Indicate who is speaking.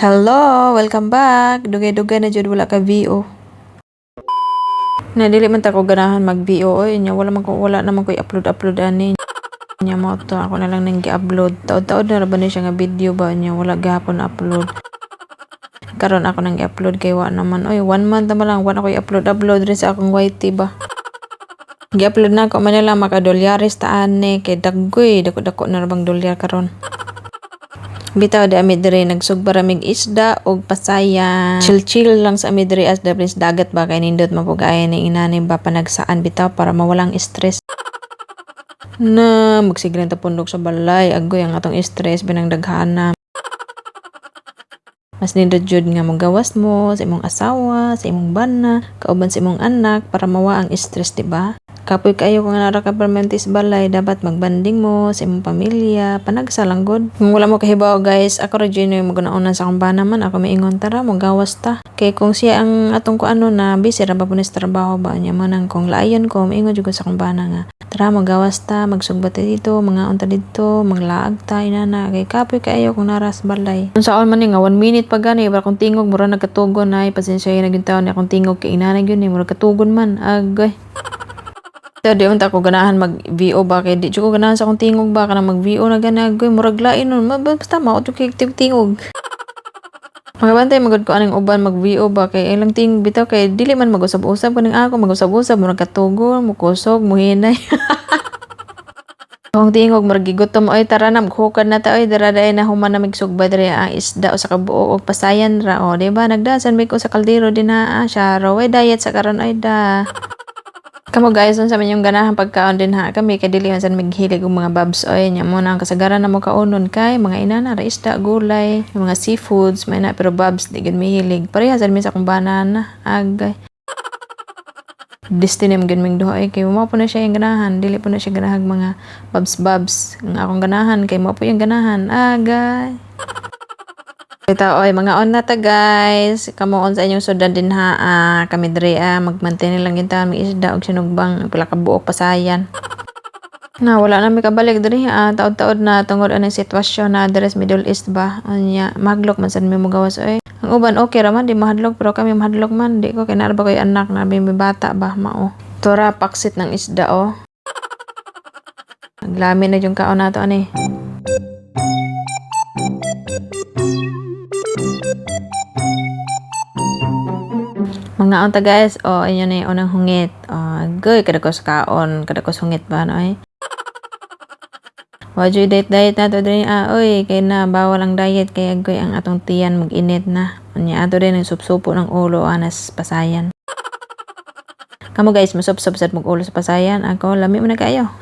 Speaker 1: Hello, welcome back. Dugay-dugay na jud wala ka VO. Na dili man ta ko ganahan mag VO oy nya wala naman ko i-upload ani. Nya mo to ako na lang nang gi-upload. Taod-taod na ra ba ni siya nga video ba nya wala gahapon upload. Karon ako nang i-upload kay wa naman oy 1 month na lang wa ako i-upload rin sa akong YT ba. Gi-upload na ko man lang makadolyares ta ani kay daggoy dako-dako na ra bang dolyar karon. Bitaw di amid diri nagsugba ramig isda og pasayan. Chill lang sa amid diri as the place dagat ba kay nindot mapugay ni inani ba panagsaan bitaw para mawalang stress. Na magsiglan ta pundok sa balay agoy ang atong stress binang daghana. Mas nindot jud nga magawas mo sa imong asawa, sa imong bana, kauban sa imong anak para mawa ang stress, diba? Kapoy kayo kung nara ka permanente sa balay, dapat magbanding mo sa imong pamilya, panagsalang god. Kung wala mo kahibaw guys, ako ra jud yung magunaunan sa akong bana man, ako maingon tara magawas ta. Kay kung siya ang atong ko ano na busy ra ba punis trabaho ba niya man ang kung laayon ko, maingon jud ko sa akong bana nga. Tara magawas ta, magsugbat dito, mga unta dito, maglaag ta inana kay kapoy kayo kung nara sa balay. Unsaon man ni nga 1 minute pa gani bara kung tingog mura nagkatugon ay pasensya na gyud taon akong tingog kay inana gyud ni mura katugon man agay. Di unta ko ganahan mag-VO ba kay di ko ganahan sa akong tingog ba kana mag-VO na ganagoy murag lain nun basta maot kay tingog. Magabantay magud ko aning uban mag-VO ba kay ilang tingog bitaw kay dili man mag-usab-usab kaning ako mag-usab-usab murag katugon mukusog muhinay. Kung tingog murag gigutom oy tara na maghukad na ta oy dara day na human na migsugba diri ang isda o sa kabuok og pasayan ra o di ba nagdasan mi ko sa kaldero din na siya raw ay diet sa karon ay da. Kamo guys, sa yung ganahan pagkaon din ha. Kami kay dili man san maghilig og mga babs oy nya mo nang kasagaran na mo kaunon kay mga inana ra isda, gulay, mga seafoods, may na pero babs di gid mihilig. Parehas mi sa akong banana. Agay. Destiny mo gid ming duha ay kay mo po na siya yung ganahan, dili po na siya ganahag mga babs. Ang akong ganahan kay mo po yung ganahan. Agay. Ito, oy, mga on na ta guys. Kamo on sa inyong sudan din ha. Kami diri mag-maintain lang yun ta. May isda og sinugbang pila ka buok pasayan. Na wala na mi kabalik diri taod-taod na tungod anong sitwasyon na deres Middle East ba. Anya maglok man sad mi mogawas oy. Ang uban okay ra man di mahadlok pero kami mahadlok man di ko kay narba koy anak na may bata ba mao. Tora paksit ng isda oh. Naglami na yung kaon nato ani. Mga unta guys, inyo na yung unang hungit. Goy, kada ko sa kaon, kada ko hungit ba, no ay? Wadyo diet na to din, oy, kay na bawal ang diet, kaya goy ang atong tiyan mag-init na. Anya ato din ang supsupo ng ulo, anas pasayan. Kamo guys, masup-sup sa ulo sa pasayan, ako, lami mo na kayo.